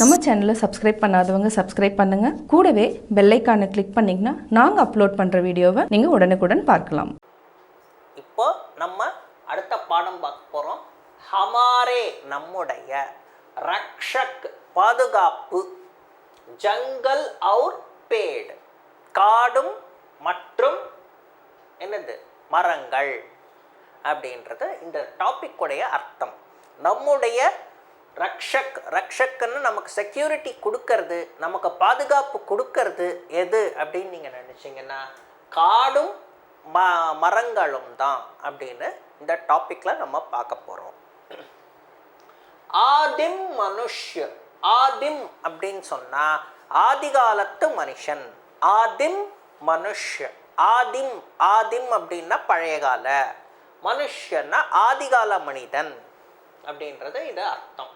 நம்ம சேனலை சப்ஸ்கிரைப் பண்ணாதவங்க சப்ஸ்கிரைப் பண்ணுங்க. கூடவே பெல் ஐகானை கிளிக் பண்ணீங்கன்னா நாங்க அப்லோட் பண்ற வீடியோவை நீங்க உடனுக்குடன் பார்க்கலாம். இப்போ நம்ம அடுத்த பாடம் பார்க்க போறோம். ஹமாரே நம்முடைய, ரக்ஷக் பாதுகாப்பு, ஜங்கல் அவுர் பேட் காடும் மற்றும் என்னது மரங்கள் அப்படின்றது இந்த டாபிக் உடைய அர்த்தம். நம்முடைய ரக்ஷக், ரக்ஷக்குன்னு நமக்கு செக்யூரிட்டி கொடுக்கறது, நமக்கு பாதுகாப்பு கொடுக்கறது எது அப்படின்னு நீங்கள் நினச்சிங்கன்னா காடும் மரங்களும் தான் அப்படின்னு இந்த டாப்பிக்கில் நம்ம பார்க்க போகிறோம். ஆதிம் மனுஷ்ய, ஆதிம் அப்படின்னு சொன்னால் ஆதிகாலத்து மனுஷன். ஆதிம் மனுஷ்ய, ஆதிம், ஆதிம் அப்படின்னா பழைய கால, மனுஷன்னா ஆதிகால மனிதன் அப்படின்றது இது அர்த்தம்.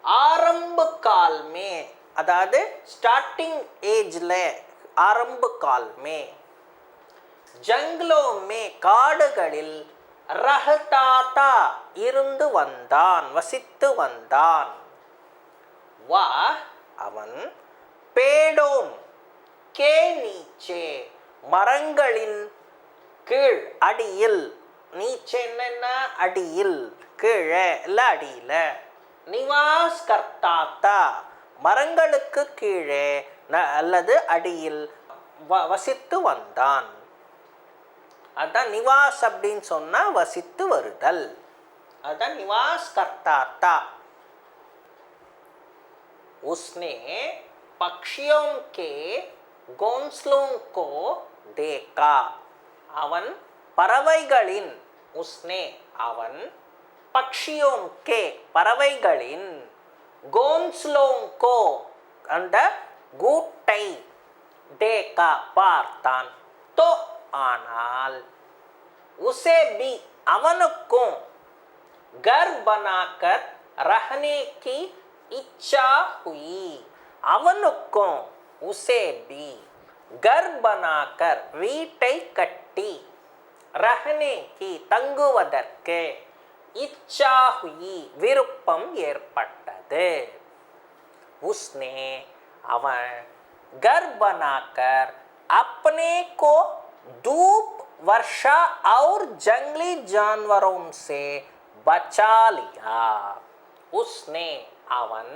ஆரம்ப கால் மே, அதாவது ஸ்டார்டிங் ஏஜ்ல, ஆரம்ப கால் மே, ஜங்லோ மே காடுகளில், ரஹதாதா இருந்து வந்தான், வசித்து வந்தான். வா அவன், பேடோம் கே நீச்சே மரங்களின் கீழ், அடியில், நீச்சே என்னன்னா அடியில், கீழே இல்லை அடியில், நிவாஸ் கர்த்தாத்தா மரங்களுக்கு கீழே அல்லது அடியில் வசித்து வந்தான். அதான் நிவாஸ் அப்படின்னு சொன்னா வசித்து வருதல், அதான் நிவாஸ் கர்த்தாத்தா. உஸ்னே பக்ஷியோं के घोंसलों को देखा, அவன் பறவைகளின், உஸ்னே அவன், பக்ஷியோं के பறவைகளின், घोंसलों को அந்த கூட்டை, देखा பார்த்தான், तो ஆனால், उसे भी அவனுக்கும், घर बनाकर रहने की इच्छा हुई, அவனுக்கும், उसे भी घर बनाकर வீட்டை கட்டி, रहने की தங்குவதற்கு, इच्छा हुई விருப்பம் ஏற்பட்டது. उसने அவன், घर बनाकर अपने को धूप, वर्षा और जंगली जानवरों से बचा लिया. उसने அவன்,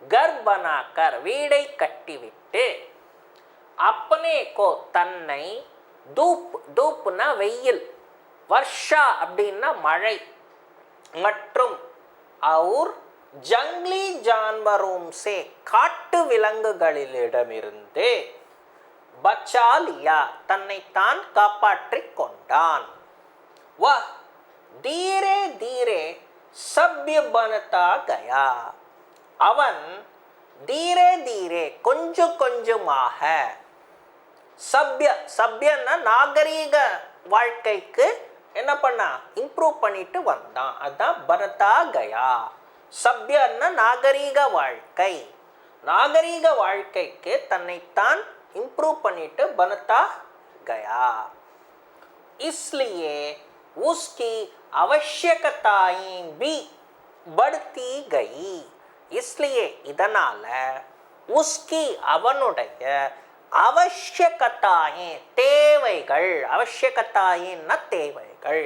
घर बनाकर வீடை கட்டிவிட்டு, अपने को தன்னை, धूप, धूपனா வெயில், வர்ஷா அப்படின்னா மழை, மற்றும் और ஜங்லி ஜான்வரோம் சே காட்டு விலங்குகளிடமிருந்து, பச்சாலியா தன்னைத்தான் காப்பாற்றிக் கொண்டான். वह धीरे धीरे सभ्य बनता गया, அவன் धीरे धीरे கொஞ்சம் கொஞ்சமாக, சभ्य, சभ्यன்னா நாகரீக வாழ்க்கைக்கு என்ன பண்ணா இம்ப்ரூவ் பண்ணிட்டு வந்தான், அதான் பனதா கயா. சभ्यன்னா நாகரீக வாழ்க்கை, நாகரீக வாழ்க்கைக்கு தன்னைத்தான் இம்ப்ரூவ் பண்ணிட்டு பனதா கயா. इसलिए उसकी आवश्यकताएं भी बढ़ती गई, इसलिए இதனால, उसकी அவனுடைய, அவசியகத்தாயே தேவைகள், அவசியகத்தாயின்னா தேவைகள்,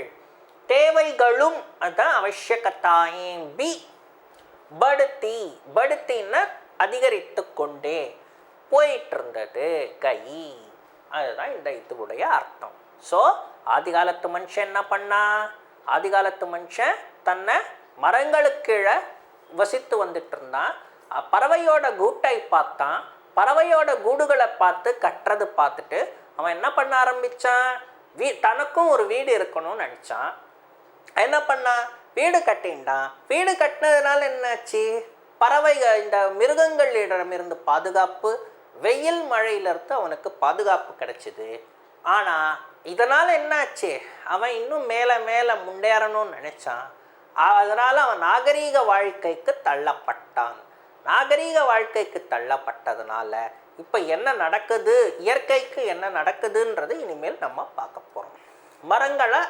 தேவைகளும் அதான் அவசியகத்தாயே பி, படுத்தி, படுத்தின்னா அதிகரித்து கொண்டே போயிட்டு இருந்தது, கை, அதுதான் இந்த இதுடைய அர்த்தம். ஸோ ஆதிகாலத்து மனுஷன் என்ன பண்ணா, ஆதிகாலத்து மனுஷன் தன்னை மரங்களுக்கு கீழே வசித்து வந்துட்டு இருந்தான். பறவையோட கூட்டை பார்த்தான், பறவையோட கூடுகளை பார்த்து கட்டுறது பார்த்துட்டு அவன் என்ன பண்ண ஆரம்பித்தான், தனக்கும் ஒரு வீடு இருக்கணும்னு நினச்சான். என்ன பண்ணான், வீடு கட்டின்டான். வீடு கட்டினதுனால என்னாச்சு, பறவைகள், இந்த மிருகங்களிடமிருந்து பாதுகாப்பு, வெயில் மழையிலிருந்து அவனுக்கு பாதுகாப்பு கிடைச்சிது. ஆனால் இதனால் என்னாச்சு, அவன் இன்னும் மேலே மேலே முன்னேறணும்னு நினச்சான். அதனால் அவன் நாகரீக வாழ்க்கைக்கு தள்ளப்பட்டான். நாகரீக வாழ்க்கைக்கு தள்ளப்பட்டதுனால இப்போ என்ன நடக்குது, இயற்கைக்கு என்ன நடக்குதுன்றது இனிமேல் நம்ம பார்க்க போகிறோம். மரங்களை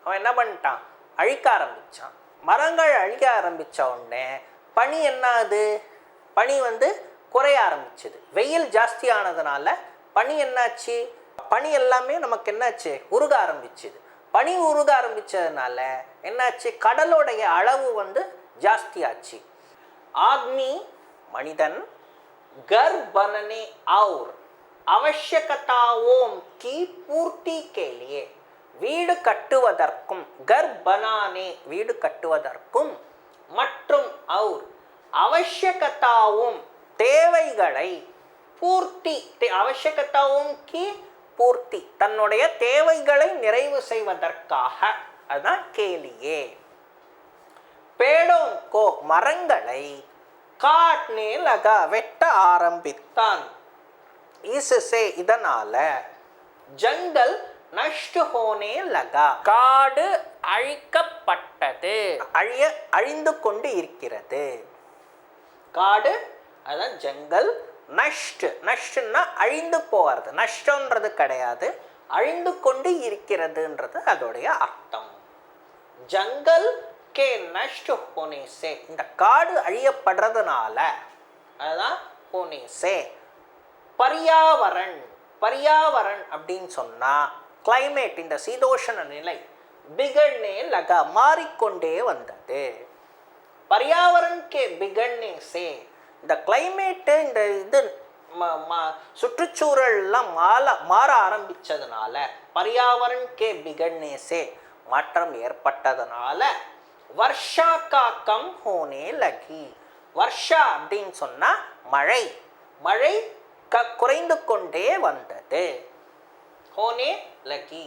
அவன் என்ன பண்ணிட்டான், அழிக்க ஆரம்பித்தான். மரங்கள் அழிக்க ஆரம்பித்த உடனே பனி என்ன ஆகுது? பனி குறைய ஆரம்பிச்சது. வெயில் ஜாஸ்தி ஆனதுனால பனி என்னாச்சு? பனி எல்லாமே நமக்கு என்னாச்சு? உருக ஆரம்பிச்சுது. பனி உருக ஆரம்பிச்சதுனால என்னாச்சு? கடலோடைய அளவு ஜாஸ்தி ஆச்சு. ஆத்மி மனிதன் घर बनने और आवश्यकताओं की पूर्ति के लिए வீடு கட்டுவதற்கும் घर बनाने வீடு கட்டுவதற்கும் மற்றும் और आवश्यकताओं தேவைகளை பூர்த்தி आवश्यकताओं की பூர்த்தி தன்னுடைய தேவைகளை நிறைவு செய்வதற்காக அதான் கேலியே. पेड़ों को மரங்களை काटने लगा வெட்ட ஆரம்பித்தான். इससे இதனால ஜங்கல் नष्ट होने लगा காடு அழிக்கப்பட்டது, அழிந்து கொண்டு இருக்கிறது. காடு அதான் ஜங்கல். நஷ்டன்னா அழிந்து போகிறது, நஷ்டன்றது கிடையாது, அழிந்து கொண்டு இருக்கிறதுன்றது அதோடைய அர்த்தம். ஜங்கல் கே நஷ்ட ஹோனே சே இந்த காடு அழியப்படுறதுனால அதுதான் ஹோனே சே. பர்யாவரண் பர்யாவரண் அப்படின்னு சொன்னா கிளைமேட் இந்த சீதோஷண நிலை பிகழ்னே லகா மாறிக்கொண்டே வந்தது. பர்யாவரண் கே பிகழ்னே சே இந்த கிளைமேட்டு இந்த இது சுற்றுச்சூழல்லாம் மாற ஆரம்பிச்சதுனால பர்யாவரண் கே பிகழ்னே சே மாற்றம் ஏற்பட்டதுனால வர்ஷா கா கம் ஹோனே லகி. வர்ஷா அப்படின்னு சொன்னா மழை, மழை குறைந்து கொண்டே வந்தது. ஹோனே லகி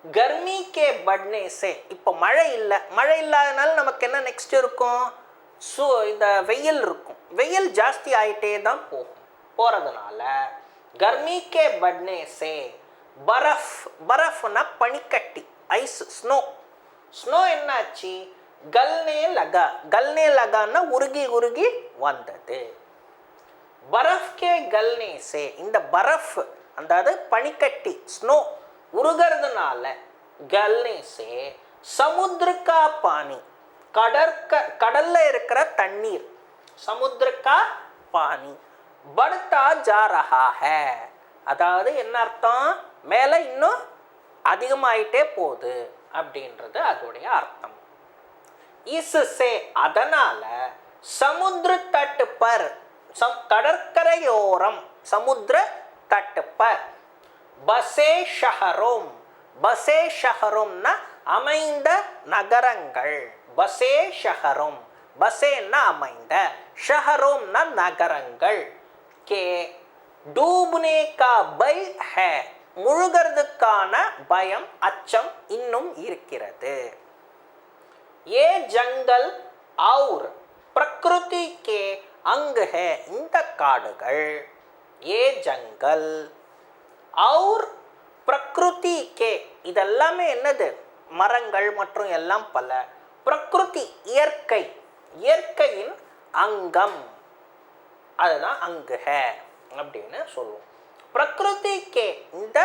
கர்மி கே பட்னே சே இப்போ மழை இல்லை, மழை இல்லாதனால நமக்கு என்ன நெக்ஸ்ட் இருக்கும்? இந்த வெயில் இருக்கும். வெயில் ஜாஸ்தி ஆகிட்டே தான் போகிறதுனால கர்மி கே பட்னே சே பரஃப், பரஃப்னா பனிக்கட்டி, ஐஸ், ஸ்னோ. ஸ்னோ என்னாச்சு? கல்னே லகா, கல்னே லகான்னா உருகி உருகி வந்தது. பரஃப் கே கல்னே சே இந்த பரஃப் அதாவது பனிக்கட்டி ஸ்னோ உருகிறதுனால கல்னே சே சமுத்திர கா பானி கடல்ல இருக்கிற தண்ணீர், சமுத்திர கா பானி படுத்தா ஜா ரஹா ஹை. அதாவது என்ன அர்த்தம்? மேலே இன்னும் அதிகமாயிட்டே போகுது அப்படின்றது அதோடைய அர்த்தம். इससे அதனால சமுத்திர தட்டு பர் கடற்கரையோரம் சமுத்திர தட்டு பர் பசே ஷஹரோம், பசே ஷஹரோம்னா அமைந்த நகரங்கள், பசே ஷஹரோம், பசேன்னா அமைந்த, ஷஹரோம்னா நகரங்கள், கே டூப்னே கா பை ஹை முழுகிறதுக்கான பயம் அச்சம் இன்னும் இருக்கிறது. ये जंगल और प्रकृति के अंग है இந்த காடுகள் ये जंगल और प्रकृति के இதெல்லாமே என்னது? மரங்கள் மற்றும் எல்லாம் பல. பிரகிருதி இயற்கை, இயற்கையின் அங்கம் அதுதான் அங்கு ஹே அப்படின்னு சொல்லுவோம். பிரகிருதி கே இந்த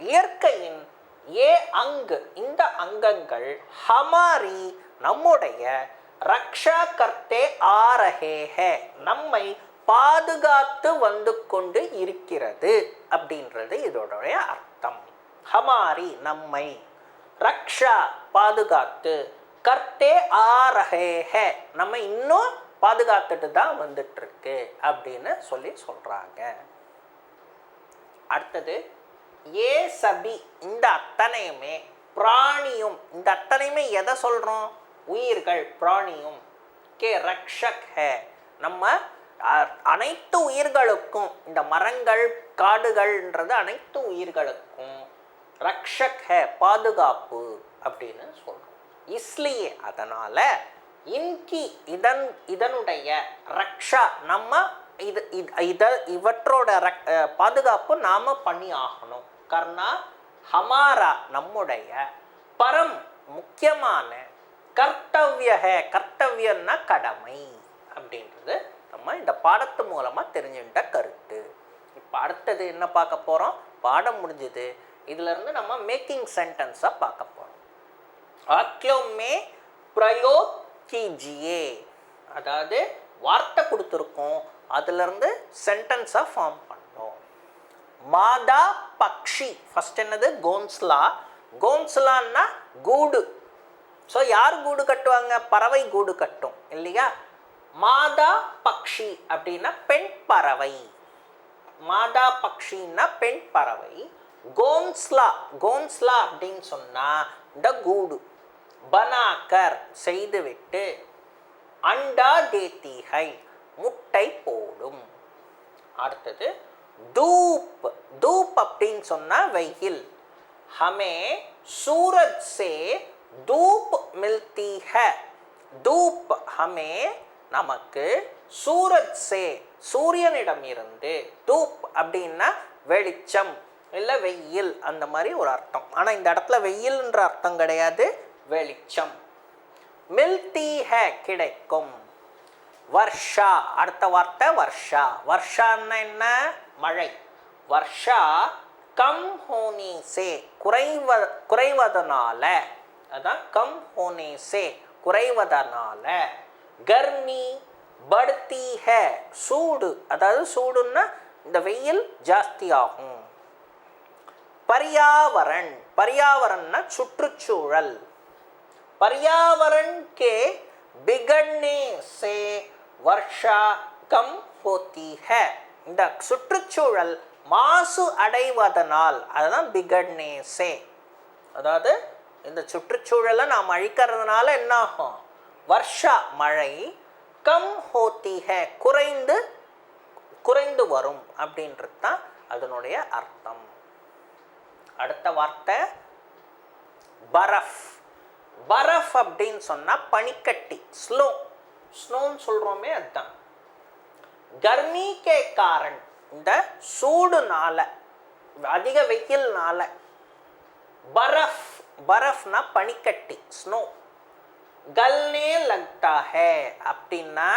இயற்கையின் ஏ அங்கு இந்த அங்கங்கள் ஹமாரி நம்முடைய ரக்ஷா கர்த்தே ஆரஹே ஹே நம்மை பாதுகாத்து வந்து கொண்டு இருக்கிறது அப்படின்றது இதோடைய அர்த்தம். ஹமாரி நம்மை, ரக்ஷா பாதுகாத்து, கர்த்தே ஆரஹே ஹே நம்ம இன்னும் பாதுகாத்துட்டு தான் வந்துட்டு இருக்கு அப்படின்னு சொல்றாங்க. அடுத்தது ஏ சபி இந்த அத்தனையுமே பிராணியும், இந்த அத்தனையுமே எதை சொல்றோம்? உயிர்கள், பிராணியும். கே ரக்ஷக் ஹே நம்ம அனைத்து உயிர்களுக்கும், இந்த மரங்கள் காடுகள்ன்றது அனைத்து உயிர்களுக்கும் ரக்ஷக் ஹே பாதுகாப்பு அப்படின்னு சொல்றோம். இஸ்லியே அதனால இன்கி இதனுடைய ரக்ஷா நம்ம இவற்றோட பாதுகாப்பு நாம பண்ணி ஆகணும். கர்ணா ஹமாரா நம்முடைய பரம் முக்கியமான கர்த்தவ்ய கர்த்தவ்யன்னா கடமை அப்படின்றது நம்ம இந்த பாடத்து மூலமா தெரிஞ்சுட்ட கருத்து. இப்போ அடுத்தது என்ன பார்க்க போறோம்? பாடம் முடிஞ்சது. இதுல இருந்து நம்ம மேக்கிங் சென்டென்ஸா பார்க்க போறோம். வாக்கியம் மே பிரயோக் கீஜியே, அதாவது வார்த்தை கொடுத்துருக்கோம், அதிலிருந்து சென்டென்ஸை ஃபார்ம் பண்ணோம். மாதா பக்ஷி ஃபர்ஸ்ட் என்னது? கோன்ஸ்லா. கோன்ஸ்லான்னா கூடு. ஸோ யார் கூடு கட்டுவாங்க? பறவை கூடு கட்டும் இல்லையா? மாதா பக்ஷி அப்படின்னா பெண் பறவை. மாதா பக்ஷின்னா பெண் பறவை. கோன்ஸ்லா, கோன்ஸ்லா அப்படின்னு சொன்னா இந்த கூடு. பனாக்கர் செய்துவிட்டு, அண்டா தேத்திகை முட்டை போடும். அடுத்தது धूप, धूप அப்படின்னு சொன்னா வெயில். हमें सूरज से धूप मिलती है. धूप हमें நமக்கு सूरज से சூரியனிடம் இருந்து, धूप அப்படின்னா வெளிச்சம் இல்ல வெயில் அந்த மாதிரி ஒரு அர்த்தம். ஆனா இந்த இடத்துல வெயில்ன்ற அர்த்தம் கிடையாது, வெளிச்சம். मिलती है கிடைக்கும். வர்ஷா, அடுத்த வார்த்தை வர்ஷா. வர்ஷான்னா என்ன? மழை. வர்ஷா கம் ஹோனி சே குறைவதனால, அதான் கம் ஹோனி சே குறைவதனால. கர்மி படுத்தி ஹே சூடு, அதாவது சூடுன்னா இந்த வெயில் ஜாஸ்தி ஆகும். பர்யாவரண், பர்யாவரண்னா சுற்றுச்சூழல். பர்யாவரண் கே बिगड़ने से वर्षा कम होती है. இந்த சுற்றுச்சூழல் மாசு அடைவதனால், அதுதான் பிகட்னே சே. அதாவது இந்த சுற்றுச்சூழலை நாம் அழிக்கிறதுனால என்ன ஆகும்? வர்ஷா மழை, கம் ஹோத்தி ஹே குறைந்து குறைந்து வரும் அப்படின்றது தான் அதனுடைய அர்த்தம். அடுத்த வார்த்தை பரஃப். பரஃப் அப்படின்னு சொன்னா பனிக்கட்டி, ஸ்னோ. ஸ்னோன்னு சொல்றோமே அதுதான். கர்மி கே காரண், இந்த சூடுனால, அதிக வெயில்னால. பரஃப், பரஃப்னா பனிக்கட்டி, ஸ்னோ. கல்னே லக்தா ஹே அப்படின்னா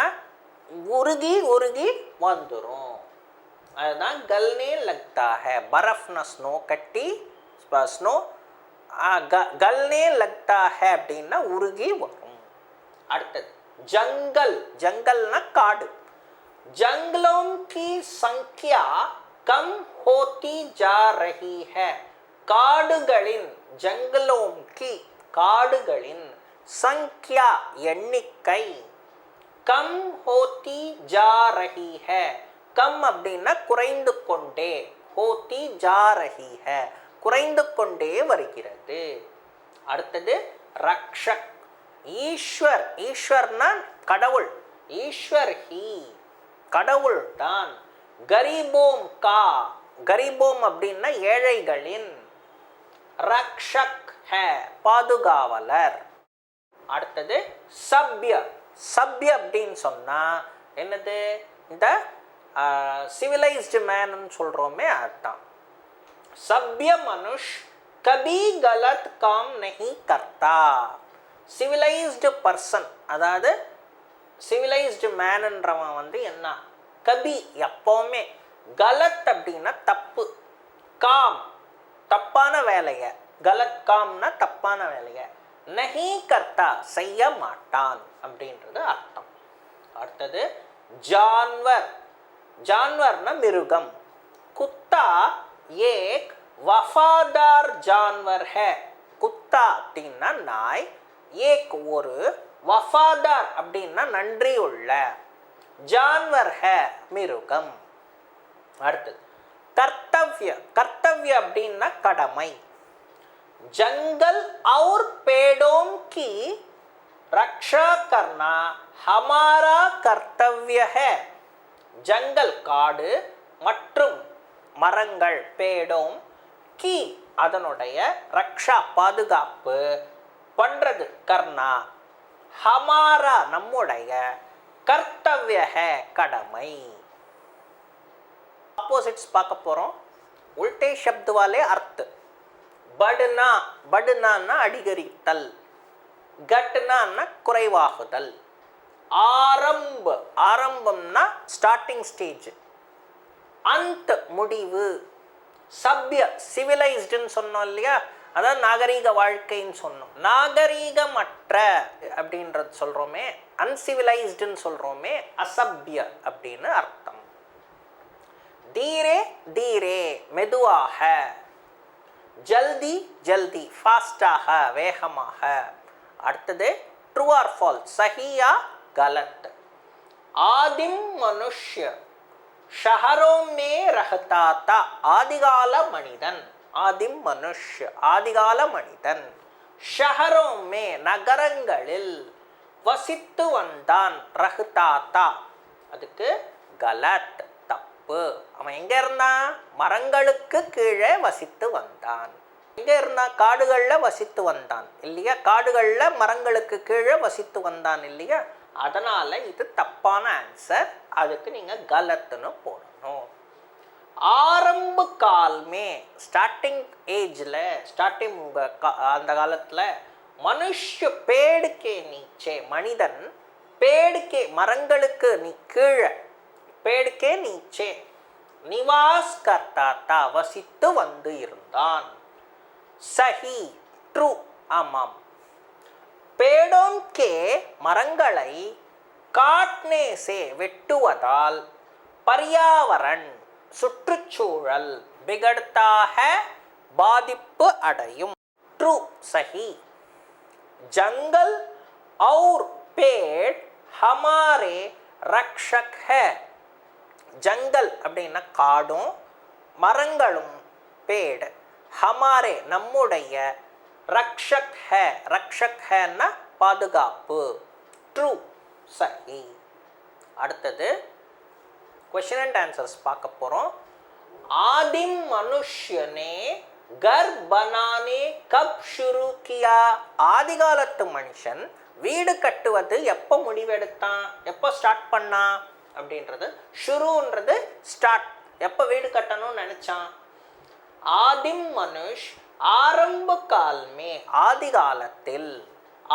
உருகி உருகி வந்துடும், அதுதான் கல்னே லக்தா ஹே. பரஃப்னா ஸ்னோ கட்டி, ஸ்னோ. கல்னே லக்தா ஹே அப்படின்னா உருகி வரும். அடுத்தது ஜங்கல். ஜங்கல்னா காடு. ஜங்கலோं की संख्या कम होती जा रही है. காடுகளின், ஜங்கலோं की காடுகளின், संख्या எண்ணிக்கை, கம் ஹோத்தி ஜா ரஹி ஹே. கம் அப்படின்னா குறைந்து கொண்டே, ஹோத்தி ஜா ரஹி ஹே குறைந்து கொண்டே வருகிறது. அடுத்தது ரக்ஷக். ஈஸ்வர், ஈஸ்வர்னா கடவுள். ஈஸ்வர் ஹி கடவுள் தான். கரீபோம் கா, கரீபோம் அப்படின்னா ஏழைகளின். ரக்ஷக் ஹே பாதுகாவலர். அடுத்தது சப்ய. சப்ய அப்படின்னு சொன்னா என்னது? இந்த சிவிலைஸ்டு மேன்னு சொல்றோமே அதுதான். सभ्य मनुष्य कभी गलत काम नहीं करता. சிவிலைஸ்டு பர்சன், அதாவது சிவிலைஸ்டு மேன்ன்றவன் வந்து என்ன? கபி எப்பவுமே, கலத் அப்படின்னா தப்பு, காம் தப்பான வேலைய, கலத் காம்னா தப்பான வேலைய, நஹி கர்த்தா செய்ய மாட்டான் அப்படின்றது அர்த்தம். அடுத்தது ஜான்வர். ஜான்வர்னா மிருகம். குத்தா ஏக் வஃபாதார் ஜான்வர் ஹே. குத்தா அப்படின்னா நாய், ஏக் ஒரு, வஃபாதார் அப்படின்னா நன்றியுள்ள, ஜான்வர் ஹே மிருகம். அடுத்தது கர்த்தவ்ய. கர்த்தவ்ய அப்படின்னா கடமை. ஜங்கல் और पेड़ों की रक्षा करना हमारा कर्तव्य है. ஜங்கல் காடு மற்றும் மரங்கள், பேடோம், கி அதனுடைய ரக்ஷா பாதுகாப்பு பண்றது, கர்ணா ஹமாரா நம்முடைய, கர்த்தவ்ய ஹே கடமை. ஆப்போசிட்ஸ் பார்க்க போறோம். உல்டே शब्द वाले अर्थ. படுனா, படுனான்னா அடிகரித்தல், கட்னான்னா குறைவாகுதல். ஆரம்ப, ஆரம்பம்னா ஸ்டார்டிங் ஸ்டேஜ். அந்த முடிவு. சப்ய சிவிலைஸ்டுன்னு சொன்னோம் இல்லையா, அதான் நாகரீக வாழ்க்கைன்னு சொன்னோம். நாகரீகமற்ற அப்படின்றது சொல்கிறோமே, அன்சிவிலைஸ்டுன்னு சொல்கிறோமே, அசபிய அப்படின்னு அர்த்தம். தீரே தீரே மெதுவாக, ஜல்தி ஜல்தி ஃபாஸ்டாக வேகமாக. அடுத்தது ட்ரூ ஆர் ஃபால்ஸ், சஹியா கலத். ஆதிம் மனுஷ்ய ஷஹரோம் மே ரஹதா தா, ஆதிகால மனிதன். ஆதிம் மனுஷ்ய ஆதிகால மனிதன். ஷஹரோம் மே நகரங்களில் வசித்து வந்தான். ரஹதா தா அதுக்கு கலத் தப்பு. அவன் எங்க இருந்தான்? மரங்களுக்கு கீழே வசித்து வந்தான். எங்க இருந்தான்? காடுகள்ல வசித்து வந்தான் இல்லையா? காடுகள்ல மரங்களுக்கு கீழே வசித்து வந்தான் இல்லையா? அதனால இது தப்பான ஆன்சர். அதுக்கு நீங்க கலத்துன்னு போடணும். ஆரம்ப கால்மே, ஸ்டார்டிங் ஏஜ்ல, ஸ்டார்டிங் அந்த காலத்துல மனுஷ்ய பேடுக்கே நீச்சே, மனிதன் பேடுக்கே மரங்களுக்கு கீழே, பேடுக்கே நீச்சே நிவாஸ் கர்த்தாத்தா வசித்து வந்து இருந்தான். சஹி ட்ரூ ஆமாம். பேடோம் கே மரங்களை காட்னே சே வெட்டுவதால் பர்யாவரண் சுற்றுச்சூழல் பிகடத்தாக பாதிப்பு அடையும். ட்ரூ சஹி. ஜங்கல் और पेड़ हमारे रक्षक है. ஜங்கல் அப்படின்னா காடும் மரங்களும், பேட் ஹமாரே நம்முடைய, ரக்ஷக் ஹே, ரக்ஷக் ஹேன்னா பாதுகாப்பு. ட்ரூ சஹி. அடுத்தது क्वेश्चन एंड आंसर्स பார்க்க போறோம். आदिम मनुष्य ने घर बनाने कब शुरू किया. ஆதிகாலத்து மனுஷன் வீடு கட்டுவது எப்போ முடிவெடுத்தான், எப்போ ஸ்டார்ட் பண்ணான் அப்படின்றது. ஷுருன்றது ஸ்டார்ட், எப்போ வீடு கட்டணும்னு நினைச்சான். ஆதிம் மனுஷ் ஆரம்ப கால் மே, ஆதி காலத்தில்,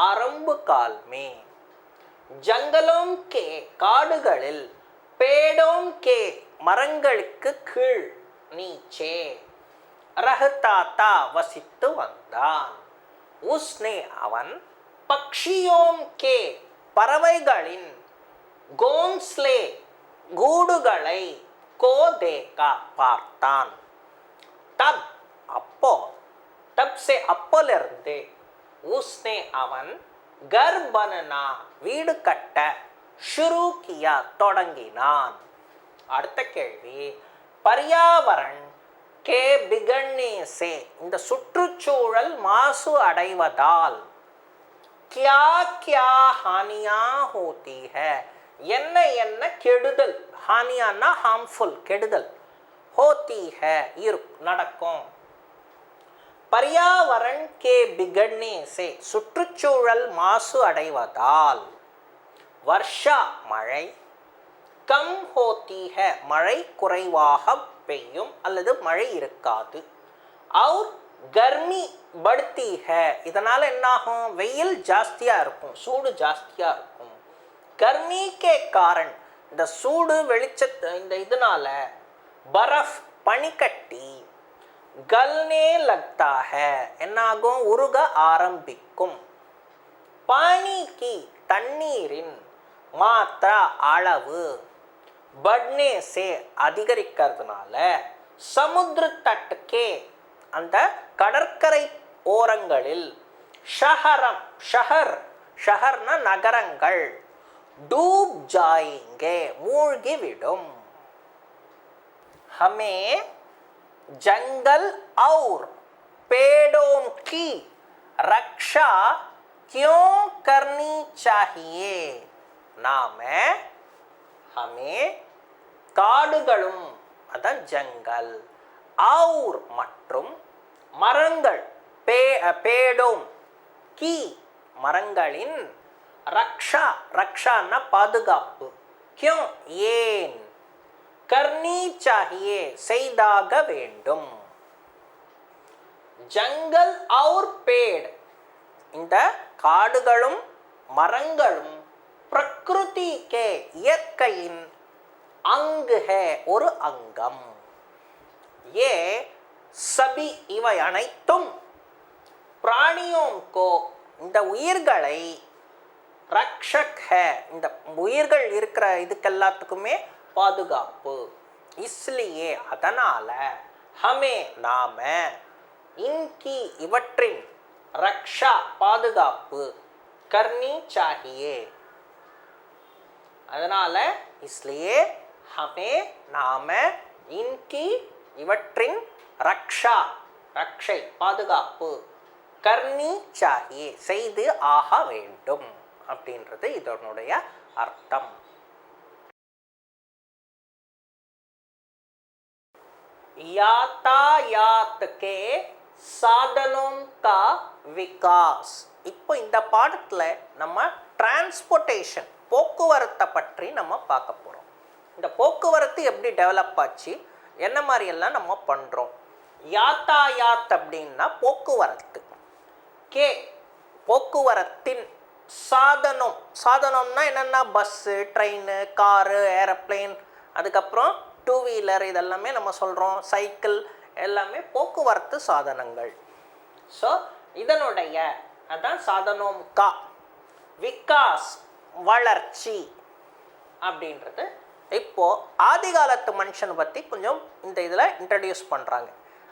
ஆரம்ப கால் மே. ஜங்கலோம் கே காடுகளில், பேடோம் கே மரங்களுக்கு கீழ், நீச்சே ரஹதாத்தா வசித்து வந்தான். உஸ்னே அவன், பக்ஷியோம் கே பறவைகளின், கோன்ஸ்லே கூடுகளை, கோ தேகா பார்த்தான். தப் அப்போ, தப் சே அப்போலிருந்து, உஸ்னே அவன், கர் பனனா வீடு கட்ட, ஷுரு கியா தொடங்கினான். அடுத்த கேள்வி, பர்யாவரண் கே பிகண்ணே சே இந்த சுற்றுச்சூழல் மாசு அடைவதால் கியா கியா ஹானியா ஹோதி ஹை என்ன என்ன கெடுதல், ஹானியானா ஹார்ம்ஃபுல் கெடுதல், ஹோதி ஹை நடக்கும். பர்யாவரண் கே பிகண்ணே சே சுற்றுச்சூழல் மாசு அடைவதால், வர்ஷா மழை, கம் ஹோதி ஹை மழை குறைவாக பெய்யும் அல்லது மழை இருக்காது. और गर्मी बढ़ती है இதனால என்ன ஆகும், வெயில் ஜாஸ்தியா இருக்கும், சூடு ஜாஸ்தியா இருக்கும். गर्मी के कारण இந்த சூடு வெளிச்சத்து இந்த இதனால बर्फ பனிக்கட்டி, गलने लगता है என்ன ஆகும், உருக ஆரம்பிக்கும். पानी की தண்ணீரின், மாத்ரா அளவு, बढ़ने से அதிகரிக்கிறதுனால, சமுத்திர தட்டுக்கே அந்த கடற்கரை ஓரங்களில், ஷஹரம் ஷஹர் ஷஹர்னா நகரங்கள், டூப் ஜாயேங்கே மூழ்கிவிடும். हमें जंगल और पेड़ों की रक्षा क्यों करनी चाहिए. நாம हमें காடுகளும் அதான் ஜங்கல், और மற்றும் மரங்கள், பேடோம் கி மரங்களின், ரக்ஷா ரக்ஷான்னா பாதுகாப்பு, क्यों ஏன், करनी चाहिए செய்தாக வேண்டும். ஜங்கல் और पेड़ இந்த காடுகளும் மரங்களும் பிரகிருதி கே இயற்கையின், அங்கு ஹே ஒரு அங்கம். ஏ சபி இவை அனைத்தும், பிராணியோம் கோ இந்த உயிர்களை ரக்ஷக் ஹே இந்த உயிர்கள் இருக்கிற இதுக்கெல்லாத்துக்குமே பாதுகாப்பு. இஸ்லியே அதனால ஹமே நாம இன்கி இவற்றின் ரக்ஷா பாதுகாப்பு கர்னி சாஹியே அதனால இஸ்லியே ஹமே நாம இன்கி இவற்றின் ரக்ஷா ரக்ஷை பாதுகாப்பு கர்னி சாஹியே செய்து ஆக வேண்டும் அப்படின்றது இதனுடைய அர்த்தம். யாத்தாயாத் கே சாதனோம் கா விகாஸ். இப்போ இந்த பாடத்தில் நம்ம டிரான்ஸ்போர்ட்டேஷன் போக்குவரத்தை பற்றி நம்ம பார்க்க போகிறோம். இந்த போக்குவரத்து எப்படி டெவலப் ஆச்சு, என்ன மாதிரியெல்லாம் நம்ம பண்ணுறோம். யாத்தாயாத் அப்படின்னா போக்குவரத்து, கே போக்குவரத்தின், சாதனம் சாதனம்னா என்னென்னா பஸ்ஸு, ட்ரெயின், காரு, ஏரோப்ளேன், அதுக்கப்புறம் டூ வீலர் இதெல்லாமே நம்ம சொல்கிறோம், சைக்கிள் எல்லாமே போக்குவரத்து சாதனங்கள். ஸோ இதனுடைய அதான் சாதனோம் கா விகாஸ் வளர்ச்சி அப்படின்றது. இப்போது ஆதி காலத்து மனுஷனை பற்றி கொஞ்சம் இந்த இதில் இன்ட்ரடியூஸ் பண்ணுறாங்க.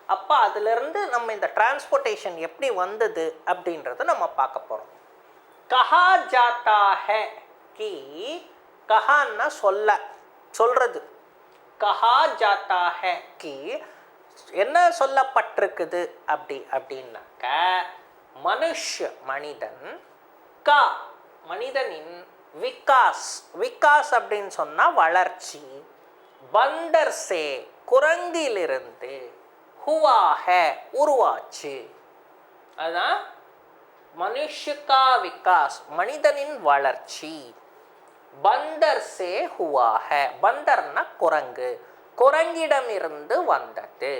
அப்போ அதிலிருந்து நம்ம இந்த டிரான்ஸ்போர்ட்டேஷன் எப்படி வந்தது அப்படின்றத நம்ம பார்க்க போகிறோம். கஹா ஜாத்தா ஹே கி, கஹான்னா சொல்றது, கஹா ஜாத்தா ஹே கி என்ன சொல்லப்பட்டிருக்குது அப்படின்னாக்க மனிதன் கா மனிதனின் விகாஸ், விகாஸ் அப்படின்னு சொன்னால் வளர்ச்சி, பந்தர் சே குரங்கிலிருந்து, ஹுவா ஹே உருவாச்சு. அதுதான் மனுஷகா விகாஸ் மனிதனின் வளர்ச்சி, பந்தர் சே ஹுவா ஹே பந்தர்னா குரங்கு, குரங்கிடமிருந்து வந்தது.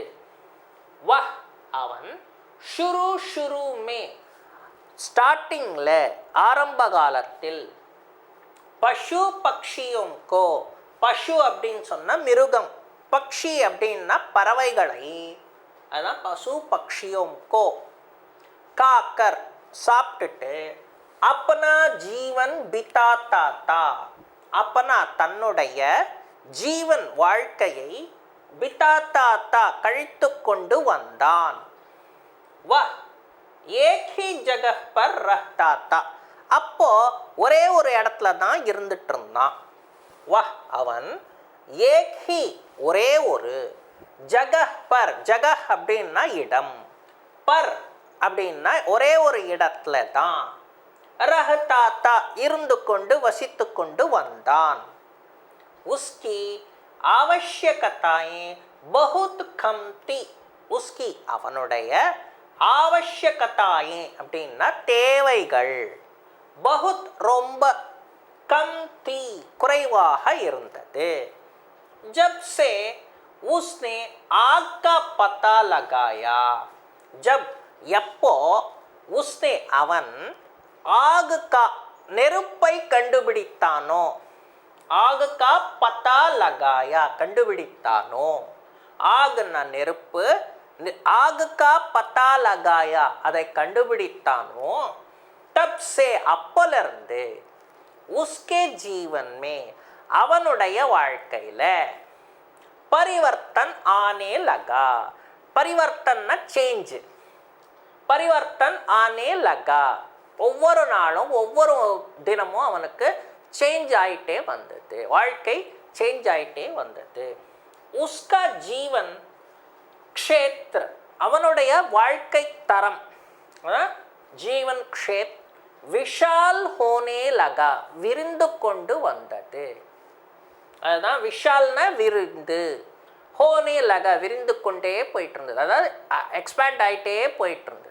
வஹ் அவன் ஷுரு ஷுரு மே ஸ்டார்டிங்கில் ஆரம்ப காலத்தில், பஷு பக்ஷியும் கோ பஷு அப்படின்னு சொன்னால் மிருகம், பக்ஷி அப்படின்னா பறவைகளை, அதான் பசு பக்ஷியும் கோ காக்கர் சாப்பிட்டுட்டு, அப்பனா ஜீவன் பிதாத்தா தா அப்பனா தன்னுடைய ஜீவன் வாழ்க்கையை பிதாத்தா தா கழித்து கொண்டு வந்தான். வஹ் ஏக் ஹி ஜகஹ் பர் ரஹ்தா தா அப்போ ஒரே ஒரு இடத்துல தான் இருந்துட்டு இருந்தான். வஹ் அவன் ஏக் ஹி ஒரே ஒரு, ஜகஹ் பர் ஜகஹ் அப்படின்னா இடம், பர் அப்படின்னா ஒரே ஒரு இடத்துல தான், ரஹ்தா தா இருந்து கொண்டு வசித்து கொண்டு வந்தான். உஸ்கி ஆவஷ்யகதாயே பகுத் கம் தி, உஸ்கி அவனுடைய ஆவஷ்யகதாயே அப்படின்னா தேவைகள், பகுத் ரொம்ப, கம் தி குறைவாக இருந்தது. ஜப் சே உஸ்னே ஆக் கா பதா லகாயா, ஜப் எப்போ, உஸ்னே அவன், ஆக் கா நெருப்பை கண்டுபிடித்தானோ, ஆக் கா பதா லகாயா கண்டுபிடித்தானோ, ஆக்னா நெருப்பு, ஆக் கா பதா லகாயா அதை கண்டுபிடித்தானோ, தப் சே அப்பலிருந்து, உஸ்கே ஜீவன் மே அவனுடைய வாழ்க்கையில், பரிவர்த்தன் ஆனே லகா, பரிவர்த்தன்னா சேஞ்சு, பரிவர்த்தன் ஆனே லகா ஒவ்வொரு நாளும் ஒவ்வொரு தினமும் அவனுக்கு சேஞ்ச் ஆகிட்டே வந்தது, வாழ்க்கை சேஞ்ச் ஆகிட்டே வந்தது. உஸ்கா ஜீவன் க்ஷேத்ர அவனுடைய வாழ்க்கை தரம், ஜீவன் க்ஷேத் விஷால் ஹோனே லகா விரிந்து கொண்டு வந்தது. அதுதான் விஷால்னா விரிந்து, ஹோனே லகா விரிந்து கொண்டே போயிட்டு இருந்தது, அதாவது எக்ஸ்பேண்ட் ஆகிட்டே போயிட்டு இருந்தது.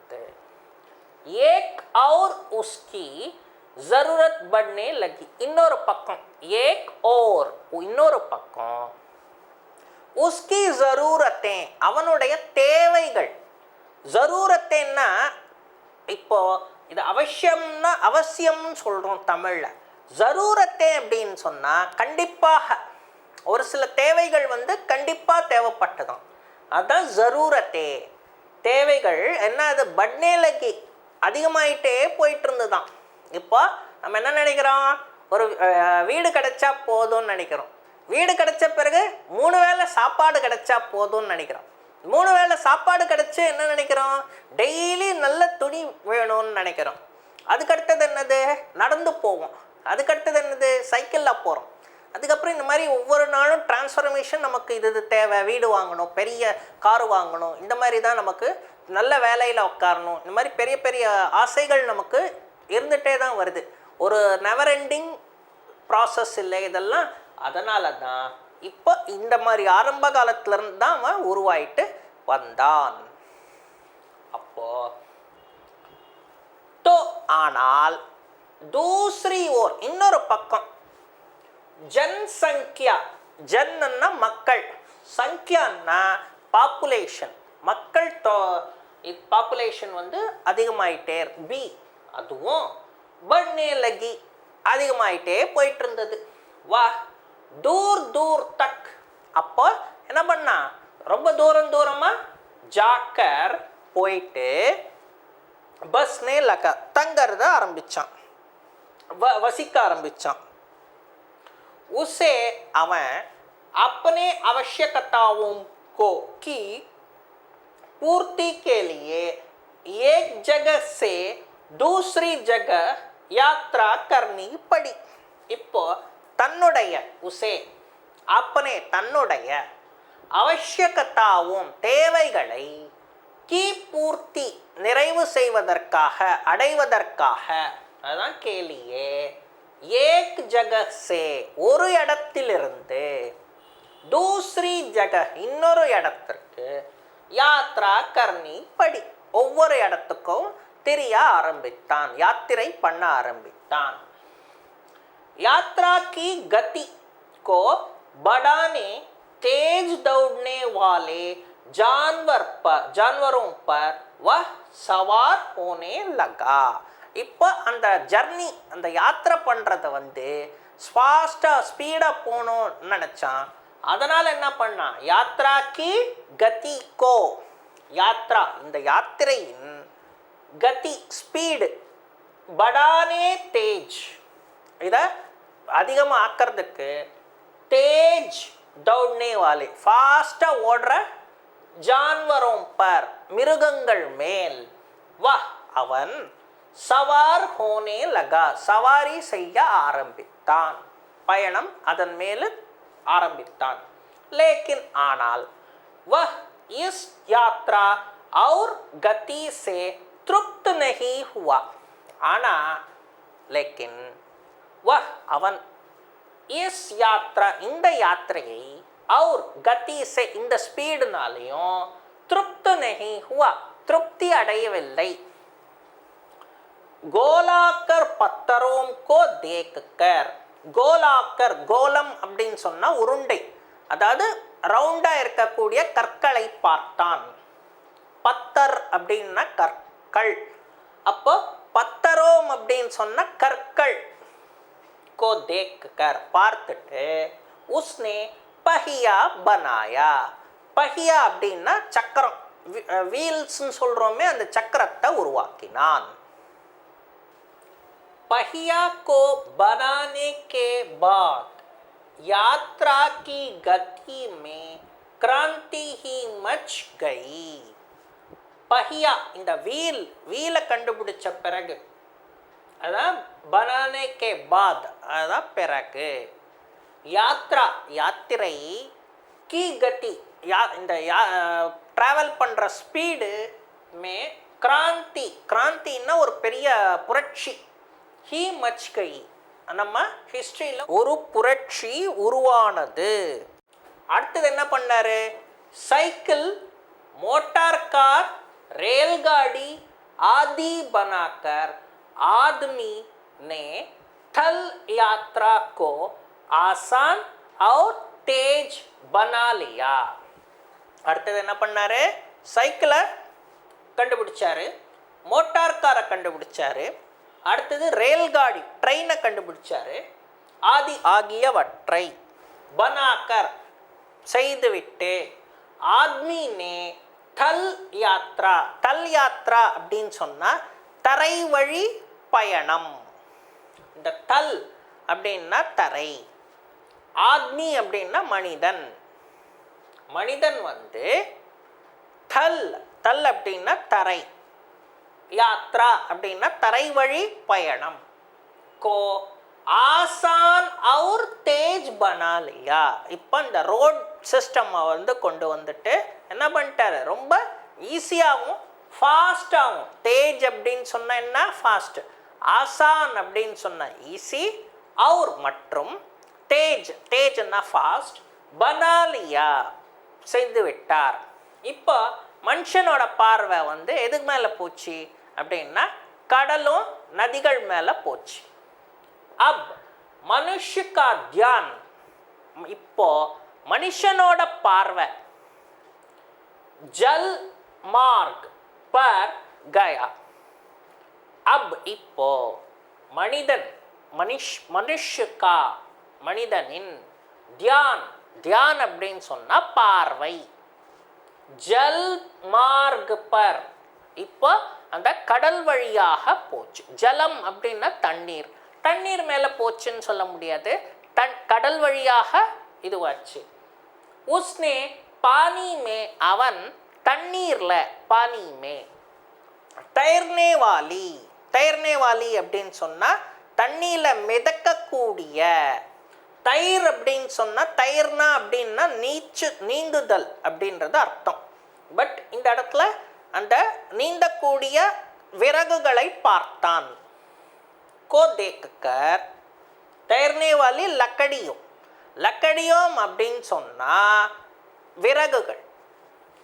ஏக் और उसकी ज़रूरत बढ़ने लगी இன்னொரு பக்கம், ஏக் और இன்னொரு பக்கம், உஸ்கி ज़रूरतें அவனுடைய தேவைகள், ज़रूरतेன்னா இப்போ இது அவசியம்னா அவசியம்னு சொல்கிறோம் தமிழில், ज़रूरतें அப்படின்னு சொன்னால் கண்டிப்பாக ஒரு சில தேவைகள் கண்டிப்பாக தேவைப்பட்டதான், அதுதான் ज़रूरतें தேவைகள். என்ன அது பட்னே லகி அதிகமாயிட்டே போயிட்டு இருந்துதான். இப்போ நம்ம என்ன நினைக்கிறோம், ஒரு வீடு கிடைச்சா போதும்னு நினைக்கிறோம். வீடு கிடைச்ச பிறகு 3 வேளை சாப்பாடு கிடைச்சா போதும்னு நினைக்கிறோம். 3 வேளை சாப்பாடு கிடைச்சி என்ன நினைக்கிறோம், டெய்லி நல்ல துணி வேணும்னு நினைக்கிறோம். அதுக்கடுத்தது என்னது, நடந்து போவோம். அதுக்கடுத்தது என்னது, சைக்கிளில் போகிறோம். அதுக்கப்புறம் இந்த மாதிரி ஒவ்வொரு நாளும் டிரான்ஸ்ஃபர்மேஷன், நமக்கு இது தேவை, வீடு வாங்கணும், பெரிய காரு வாங்கணும், இந்த மாதிரி தான் நமக்கு நல்ல வேலையில் உட்காரணும், இந்த மாதிரி பெரிய பெரிய ஆசைகள் நமக்கு இருந்துகிட்டே தான் வருது. ஒரு நெவர் எண்டிங் ப்ராசஸ் இல்லை இதெல்லாம். அதனால தான் இப்போ இந்த மாதிரி ஆரம்ப காலத்துலேருந்து தான் அவன் உருவாயிட்டு வந்தான். அப்போ ஆனால் தூசரி ஓர் இன்னொரு பக்கம் ஜன்சங்கியா, ஜன்னா மக்கள், சங்கியான்னா பாப்புலேஷன், மக்கள் பாப்புலேஷன் அதிகமாயிட்டே பி அதுவும் பட்னே லகி அதிகமாயிட்டே போயிட்டு இருந்தது. வா தூர் தூர் தக். அப்போ என்ன பண்ணா, ரொம்ப தூரம் தூரமா ஜாக்கர் போயிட்டு பஸ்னே லகா தங்கறத ஆரம்பிச்சான், வசிக்க ஆரம்பிச்சான். उसे அவன் अपने आवश्यकताओं को की पूर्ति के लिए एक जगह से दूसरी जगह यात्रा करनी पड़ी. இப்போ தன்னுடைய உசே अपने தன்னுடைய அவசியகத்தாவும் தேவைகளை கி பூர்த்தி நிறைவு செய்வதற்காக, அடைவதற்காக, அதான் கேலியே, ஏக் ஜகஹ் சே ஒரு இடத்திலிருந்து தூசரி ஜகஹ் இன்னொரு இடத்திற்கு யாத்ரா கர்னி படி ஒவ்வொரு இடத்துக்கும் திரிய ஆரம்பித்தான், யாத்திரை பண்ண ஆரம்பித்தான். यात्रा की गति को बढ़ाने तेज दौड़ने वाले जानवरों पर वह सवार होने लगा. இப்போ அந்த ஜர்னி, அந்த யாத்திரை பண்ணுறதை ஃபாஸ்ட்டாக ஸ்பீடாக போகணும்னு நினச்சான். அதனால் என்ன பண்ணான், யாத்ரா கி கதி கோ, யாத்ரா இந்த யாத்திரையின் கதி ஸ்பீடு, படானே தேஜ் இதை அதிகமாக ஆக்கிறதுக்கு, தேஜ் தௌட்னே வாலே ஃபாஸ்ட்டாக ஓடுற, ஜான்வரோம் பர் மிருகங்கள் மேல், வா அவன் சவார் ஹோனே லகா சவாரி செய்ய ஆரம்பித்தான், பயணம் அதன் மேல் ஆரம்பித்தான். லேக்கின் ஆனால் வஹ் இஸ் யாத்ரா और गति से तृप्त नहीं हुआ. ஆனா लेकिन वह அவன் इस यात्रा இந்த யாத்திரையை और गति से இந்த ஸ்பீடுனாலையும் तृप्त नहीं हुआ திருப்தி அடையவில்லை. கோலாக்கர் பத்தரோம் கோ தேக்கர், கோலாக்கர் கோலம் அப்படின்னு சொன்னா உருண்டை, அதாவது ரவுண்டா இருக்கக்கூடிய கற்களை பார்த்தான். பத்தர் அப்படின்னா கற்கள், அப்போ பத்தரோம் அப்படின்னு சொன்ன கற்கள், கோ தேக்கர் பார்த்துட்டு, உஸ்னே பஹியா பனாயா, பஹியா அப்படின்னா சக்கரம், வீல்ஸ்ன்னு சொல்றோமே அந்த சக்கரத்தை உருவாக்கினான். पहिया को बनाने के बाद यात्रा की गति में क्रांति ही मच गई. पहिया இந்த வீலை கண்டுபிடிச்ச பிறகு, அதான் बनाने के बाद அதான் பிறகு, யாத்ரா யாத்திரை, की गति இந்த டிராவல் பண்ற ஸ்பீடு மே கிராந்தி, கிராந்தின்னா ஒரு பெரிய புரட்சி, ஹீ மச் கை நம்ம ஹிஸ்டரியில் ஒரு புரட்சி உருவானது. அடுத்தது என்ன பண்ணாரு, சைக்கிள், मोटर कार, रेलगाड़ी आदि बनाकर आदमी ने थल यात्रा को आसान और तेज बना लिया. அடுத்தது என்ன பண்ணாரு, சைக்கிளை கண்டுபிடிச்சாரு, மோட்டார் காரை கண்டுபிடிச்சாரு, அடுத்தது ரேல்காடி ட்ரெயினை கண்டுபிடிச்சாரு, ஆதி ஆகியவற்றை பனாக்கர் செய்துவிட்டு, ஆத்மி நே தல் யாத்ரா, தல் யாத்ரா அப்படின்னு சொன்னால் தரை வழி பயணம். இந்த தல் அப்படின்னா தரை, ஆத்மி அப்படின்னா மனிதன். மனிதன் வந்து தல், தல் அப்படின்னா தரை, யாத்ரா அப்படின்னா தரை வழி பயணம். கோ ஆசான் और तेज बना लिया. இப்போ இந்த ரோட் சிஸ்டம் வந்து கொண்டு வந்துட்டு என்ன பண்ணிட்டாரு, ரொம்ப ஈஸியாகவும் ஃபாஸ்டாகவும். தேஜ் அப்படின்னு சொன்ன என்ன, ஃபாஸ்ட். ஆசான் அப்படின்னு சொன்ன ஈஸி, அவுர் மற்றும் தேஜ், தேஜ்னா ஃபாஸ்ட், பனாலியா செய்து விட்டார். இப்போ மனுஷனோட பார்வை வந்து எதுக்கு மேலே போச்சு அப்படின்னா கடலும் நதிகள் மேலே போச்சு. அப் மனுஷ கா தியான், இப்போ மனுஷனோட பார்வை ஜல் மார்க் பர் கயா. அப் இப்போ மனிதன் மனுஷகா மனிதனின் தியான், தியான் அப்படின்னு சொன்னா பார்வை, ஜல் மார்க் பர் இப்போ அந்த கடல் வழியாக போச்சு. ஜலம் அப்படின்னா தண்ணீர், தண்ணீர் மேலே போச்சுன்னு சொல்ல முடியாது, கடல் வழியாக இதுவாச்சு. உஸ்னே பானி மே, அவன் தண்ணீர்ல, பானி மே தैरने वाली, तैरने वाली அப்படின்னு சொன்னா தண்ணியில மிதக்கக்கூடிய. தயிர் அப்படின்னு சொன்னா, தயிர்னா அப்படின்னா நீந்துதல் அப்படின்றது அர்த்தம். பட் இந்த இடத்துல அந்த நீந்தக்கூடிய விறகுகளை பார்த்தான். को देखकर, तैरने वाली लकड़ियों, लकड़ियों அப்படின்னு சொன்னா விறகுகள்.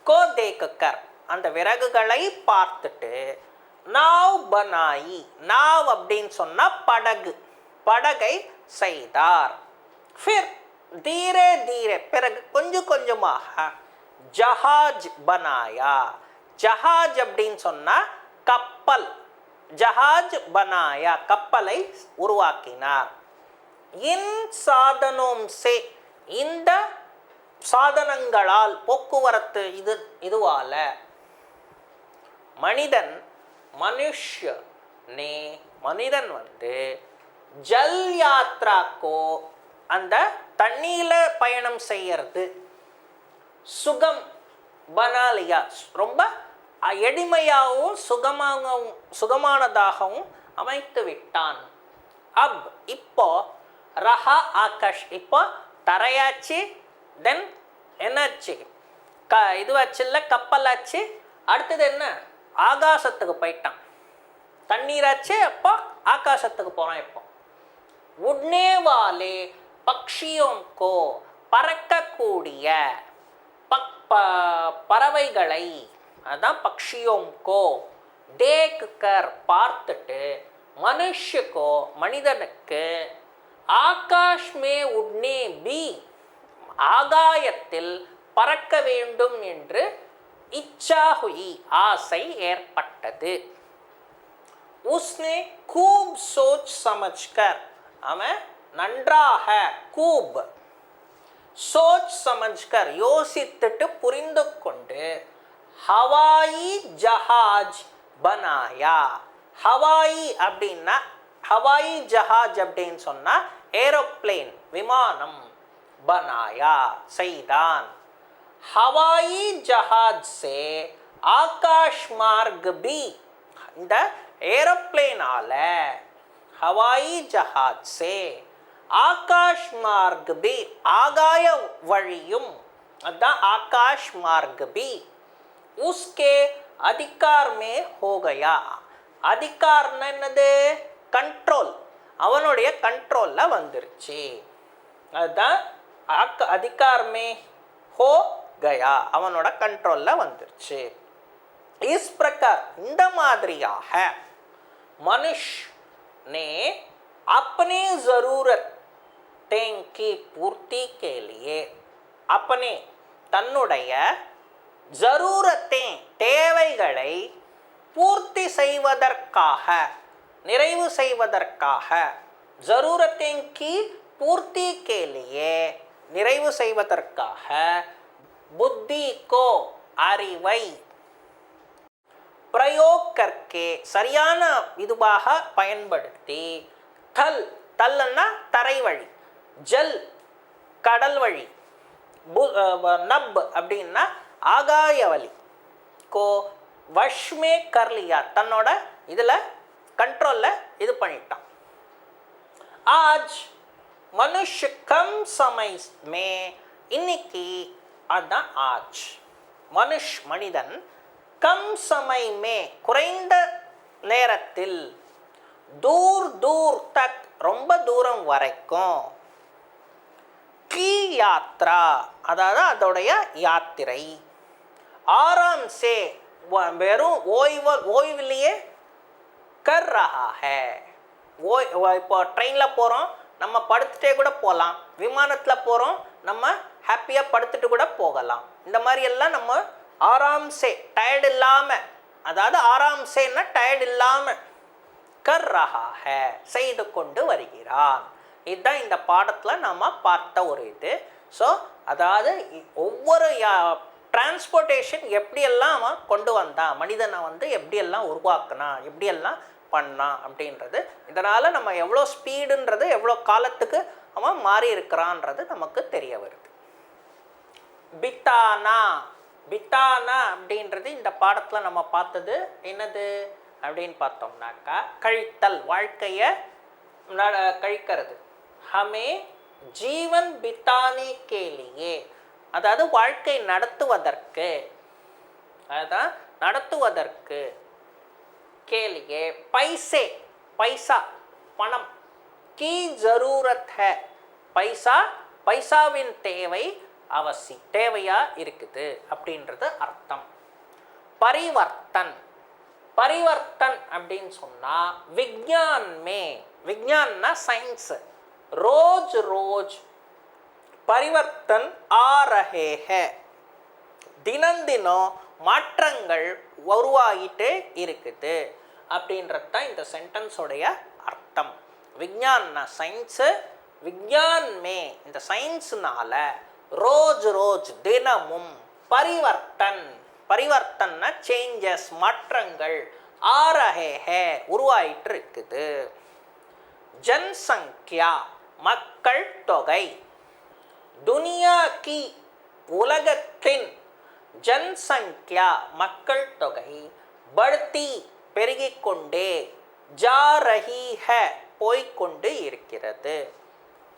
को देखकर அந்த விறகுகளை பார்த்துட்டு நாவ் பனாயி, நாவ் அப்படின்னு சொன்னா படகு, படகை செய்தார். ஃபிர் தீரே தீரே, பிறகு கொஞ்சம் கொஞ்சமாக ஜஹாஜ் பனாயா. ஜஹாஜ் அப்படின்னு சொன்னா கப்பல், ஜஹாஜ் பனாயா கப்பலை உருவாக்கினார். இன் சாதனோம் சே, இந்த சாதனங்களால் போக்குவரத்து இதுவால மனிதன் மனிதன் வந்து ஜல் யாத்ராக்கோ அந்த தண்ணியில பயணம் செய்யறது சுகம் பனாலியா, ரொம்ப எளிமையாகவும் சுகமானதாகவும் அமைத்து விட்டான். அப் இப்போ ரஹா ஆகாஷ், இப்போ தரையாச்சு, தென் என்னாச்சு, இதுவாச்சுல்ல கப்பலாச்சு, அடுத்தது என்ன ஆகாசத்துக்கு போயிட்டான். தண்ணீராச்சு, அப்போ ஆகாசத்துக்கு போகிறான். இப்போ உட்னே வாலே பக்ஷியோங்கோ, பறக்கக்கூடிய பறவைகளை, அதான் பக்ஷியோங்கோ, தேக்கர் பார்த்துட்டு, மனுஷக்கோ மனிதனுக்கு, ஆகாஷ் மே உட்னே பி ஆகாயத்தில் பறக்க வேண்டும் என்று இச்சா ஹுயி ஆசை ஏற்பட்டது. உஸ்னே கூப் சோச் சமஜ்கர், அவன் நன்றாக, கூப் சோச் சமஜ்கர் யோசித்துட்டு புரிந்து கொண்டு, ஹவாயி ஜஹாஜ் பனாயா. ஹவாயி அப்படின்னா, ஹவாயி ஜஹாஜ் அப்படின்னு சொன்னா ஏரோப்ளேன், விமானம், பனாயா செய்தான். ஹவாயி ஜஹாஜ் சே ஆகாஷ் மார்க் பி, இந்த ஏரோப்ளேனால, ஹவாயி ஜஹாஜ் சே ஆகாஷ் மார்க் பி ஆகாய வழியும், அதான் ஆகாஷ் மார்க் பி உஸ்கே அதிகார் மே ஹோ கயா. அதிகார்னா என்னது, கண்ட்ரோல், அவனுடைய கண்ட்ரோல்ல வந்துருச்சு. அதுதான் அதிகார் மே ஹோ கயா, அவனோட கண்ட்ரோல்ல வந்துருச்சு. இஸ் பிரகார், இந்த மாதிரியாக மனுஷ் ने अपनी ज़रूरतें की पूर्ति के लिए, अपने தன்னுடைய ஜரூரத்தே தேவைகளை பூர்த்தி செய்வதற்காக, நிறைவு செய்வதற்காக, ஜரூரத்தேன் கி பூர்த்தி के लिए நிறைவு செய்வதற்காக, புத்தி கோ அறிவை, பிரயோக் கர்க்கே சரியான இதுவாக பயன்படுத்தி, தல் தல்லுன்னா தரை வழி, ஜல் கடல் வழி, நப் அப்படின்னா ஆகாய வழி, கோ வஷ்மே கர்லியா தன்னோட இதில் கண்ட்ரோலில் இது பண்ணிட்டான். ஆஜ் மனுஷ கம் சமை மே இன்னைக்கு அதுதான் ஆஜ் மனிதன் கம் சமை மே குறைந்த நேரத்தில், தூர் தூர் தக் ரொம்ப தூரம் வரைக்கும், கி யாத்ரா அதாவது அதோடைய யாத்திரை, ஆராம் சே வெறும் ஓய்விலேயே கர் ரஹா ஹே இப்போ ட்ரெயினில் போகிறோம் நம்ம படுத்துட்டே கூட போகலாம், விமானத்தில் போகிறோம் நம்ம ஹாப்பியாக படுத்துட்டு கூட போகலாம். இந்த மாதிரி எல்லாம் நம்ம ஆராம்சே டயர்டு இல்லாமல், அதாவது ஆராம்சேன்னா டயர்டு இல்லாமல் கர் ரஹா ஹே செய்து கொண்டு வருகிறான். இதுதான் இந்த பாடத்தில் நம்ம பார்த்த ஒரு இது. ஸோ அதாவது ஒவ்வொரு டிரான்ஸ்போர்ட்டேஷன் எப்படியெல்லாம் அவன் கொண்டு வந்தான், மனிதனை எப்படியெல்லாம் உருவாக்குனான், எப்படியெல்லாம் பண்ணான் அப்படின்றது, இதனால் நம்ம எவ்வளோ ஸ்பீடுன்றது எவ்வளோ காலத்துக்கு அவன் மாறி இருக்கிறான்றது நமக்கு தெரிய வருது. பித்தானா பித்தானா அப்படின்றது இந்த பாடத்தில் நம்ம பார்த்தது என்னது அப்படின்னு பார்த்தோம்னாக்கா, கழித்தல், வாழ்க்கையை கழிக்கிறது. ஹமே ஜீவன் பித்தானே கேலியே அதாவது வாழ்க்கை நடத்துவதற்கு, அதுதான் நடத்துவதற்கு, கேலியே பைசே பைசா பணம், கி ஜரூரத் ஹை பைசாவின் தேவை தேவையா இருக்குது அப்படின்றது அர்த்தம். பரிவர்த்தன் அப்படின்னு சொன்னா விஞ்ஞான்னா சயின்ஸ், ரோஜ் பரிவர்த்தன் ஆ ரஹே ஹை தினம் மாற்றங்கள் உருவாகிட்டே இருக்குது அப்படின்றது தான் இந்த சென்டென்ஸோடைய அர்த்தம். விஞ்ஞான்னா சயின்ஸு, விஞ்ஞான் மே இந்த சயின்ஸ்னால, ரோஜ் தினமும், பரிவர்த்தன்னா சேஞ்சஸ் மாற்றங்கள், ஆ ரஹே ஹை உருவாயிட்டு இருக்குது. ஜன்சங்கியா மக்கள் தொகை, துனியா கி உலகத்தின், ஜன்சங்கியா மக்கள் தொகை, படுத்தி பெருகிக்கொண்டே, ஜா ரஹி ஹை போய்கொண்டு இருக்கிறது.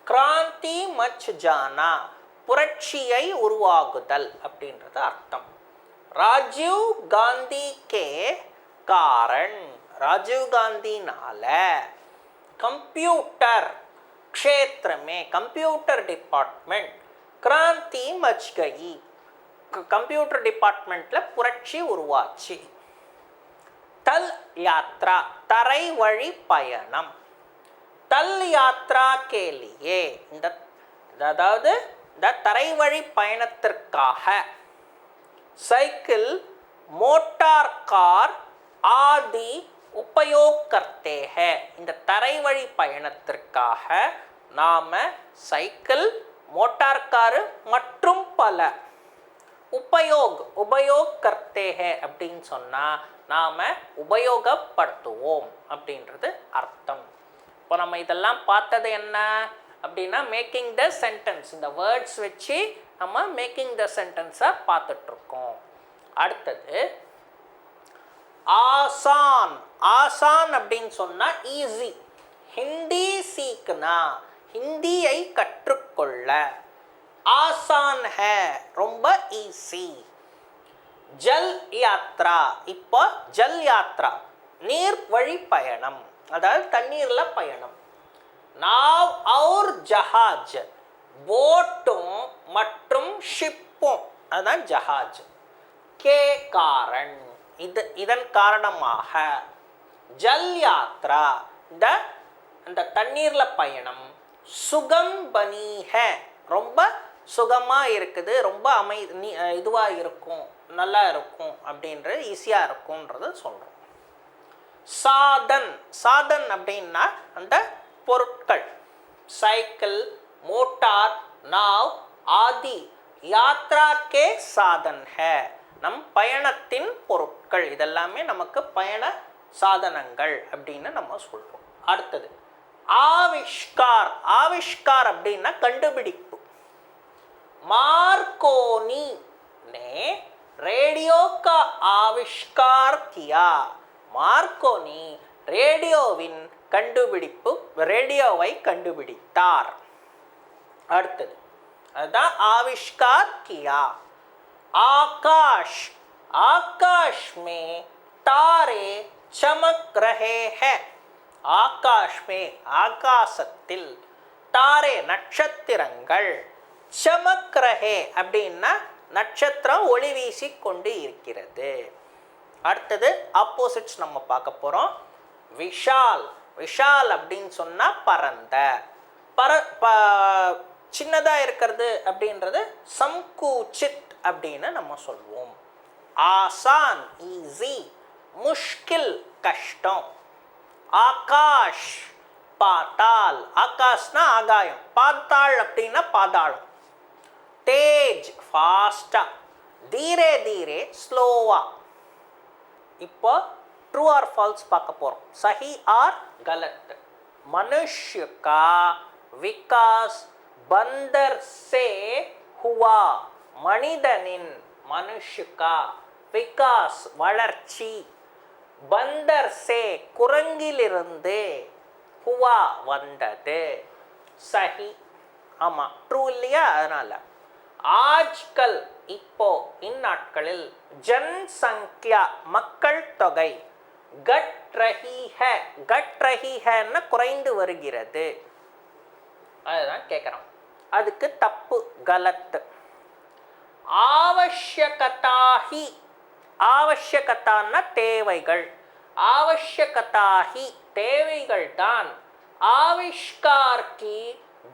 கிராந்தி மச் ஜானா புரட்சியை உருவாகுதல் அப்படின்றது அர்த்தம். ராஜீவ் காந்தி கே காரண் ராஜீவ் காந்தினால कंप्यूटर क्षेत्र में कंप्यूटर डिपार्टमेंट क्रांति मच गई कंप्यूटर डिपार्टमेंटல புரட்சி உருவாச்சு. தல் யாத்ரா தரை வழி பயணம், தல் யாத்ரா கேலியே அதாவது இந்த தரை வழி பயணத்திற்காக, சைக்கிள் மோட்டார் கார் ஆதி உபயோக் கர்த்தே ஹை இந்த தரை வழி பயணத்திற்காக நாம சைக்கிள் மோட்டார் காரு மற்றும் பல உபயோக் கர்த்தே ஹை அப்படின்னு சொன்னா நாம உபயோகப்படுத்துவோம் அப்படின்றது அர்த்தம். இப்போ நம்ம இதெல்லாம் பார்த்தது என்ன அப்படின்னா மேக்கிங் த சென்டென்ஸ், இந்த வேர்ட்ஸ் வச்சு நம்ம மேக்கிங் த சென்டென்ஸை பார்த்துட்ருக்கோம். அடுத்தது ஆசான், ஆசான் அப்படின்னு சொன்னால் ஈஸி. ஹிந்தி சீக்னா ஹிந்தியை கற்றுக்கொள்ள, ஆசான் ஹே ரொம்ப ஈஸி. ஜல் யாத்ரா இப்போ ஜல் யாத்ரா நீர் வழி பயணம், அதாவது தண்ணீரில் பயணம். நாவ் அவுர் ஜஹாஜ் போட்டும் மற்றும் ஷிப்பும் அதுதான் ஜஹாஜ். கே காரண் இதன் காரணமாக, ஜல் யாத்ரா இந்த தண்ணீரில் பயணம், சுகம் பனி ஹை ரொம்ப சுகமாக இருக்குது, ரொம்ப இதுவாக இருக்கும், நல்லா இருக்கும் அப்படின்றது ஈஸியாக இருக்கும்ன்றது சொல்கிறோம். சாதன், சாதன் அப்படின்னா அந்த பொருட்கள், சைக்கிள் மோட்டார் नाव आदि यात्रा के साधन है நம் பயணத்தின் பொருட்கள். இதெல்லாமே நமக்கு பயண சாதனங்கள் அப்படின்னு நம்ம சொல்றோம். அடுத்தது ஆவிஷ்கார். ஆவிஷ்கார் அப்படின்னா கண்டுபிடிப்பு. मार्कोनी ने रेडियो का आविष्कार किया. மார்க்கோனி ரேடியோவின் கண்டுபிடிப்பு, ரேடியோவை கண்டுபிடித்தார். அடுத்தது அதுதான் ஆவிஷ்கார் கியா. ஆகாஷ். ஆகாஷ் மே தாரே चमक रहे हैं. ஆகாஷ் மே ஆகாசத்தில், தாரே நட்சத்திரங்கள், चमक रहे அப்படின்னா நட்சத்திரம் ஒளி வீசி கொண்டு இருக்கிறது. அடுத்தது ஆப்போசிட்ஸ் நம்ம பார்க்க போகிறோம். விஷால். விஷால் அப்படின்னு சொன்னால் பரந்த. சின்னதாக இருக்கிறது அப்படின்றது சம்கூச்சித் அப்படின்னு நம்ம சொல்வோம். ஆசான் ஈஸி, முஷ்கில் கஷ்டம். ஆகாஷ் பாத்தாள். ஆகாஷ்னா ஆகாயம், பாத்தாள் அப்படின்னா பாதாளம். तेज फास्टा, धीरे धीरे स्लोवा. இப்போ ट्रू और फॉल्स பார்க்க போறோம். सही और गलत. मनुष्य का विकास बंदर से हुआ. மனிதனின், மனுஷ்ய का विकास வளர்ச்சி, பந்தர் से குரங்கிலிருந்து, हुआ வந்தது. सही. ஆமா, ட்ரூ இல்லையா? அதனால ஆஜ்கல் இப்போ இந்நாட்களில் ஜன்சங்கியா மக்கள் தொகை கட் ரஹி ஹை. கட் ரஹி ஹைன்னா குறைந்து வருகிறது. அதுதான் கேட்குறோம். அதுக்கு தப்பு, கலத். ஆவஷ்யகதாஹி. ஆவஷ்யகதான்னா தேவைகள். ஆவஷ்யகதாஹி தேவைகள் தான். ஆவிஷ்கார் கி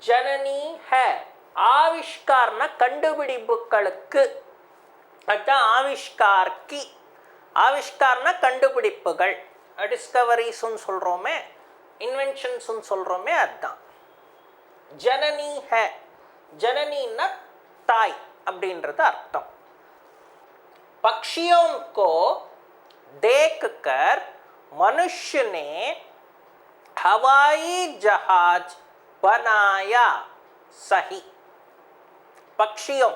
ஜனனி ஹை. ஆவிஷ்கார்னா கண்டுபிடிப்புகளுக்கு. அதுதான் ஆவிஷ்கார் கி. ஆவிஷ்கார்னா கண்டுபிடிப்புகள். டிஸ்கவரிஸ்ன்னு சொல்கிறோமே, இன்வென்ஷன்ஸ்ன்னு சொல்கிறோமே, அதுதான். ஜனனி ஹை. ஜனனின்னா தாய் அப்படின்றது அர்த்தம். पक्षियों को देखकर मनुष्य ने हवाई जहाज बनाया. सही. பக்ஷியம்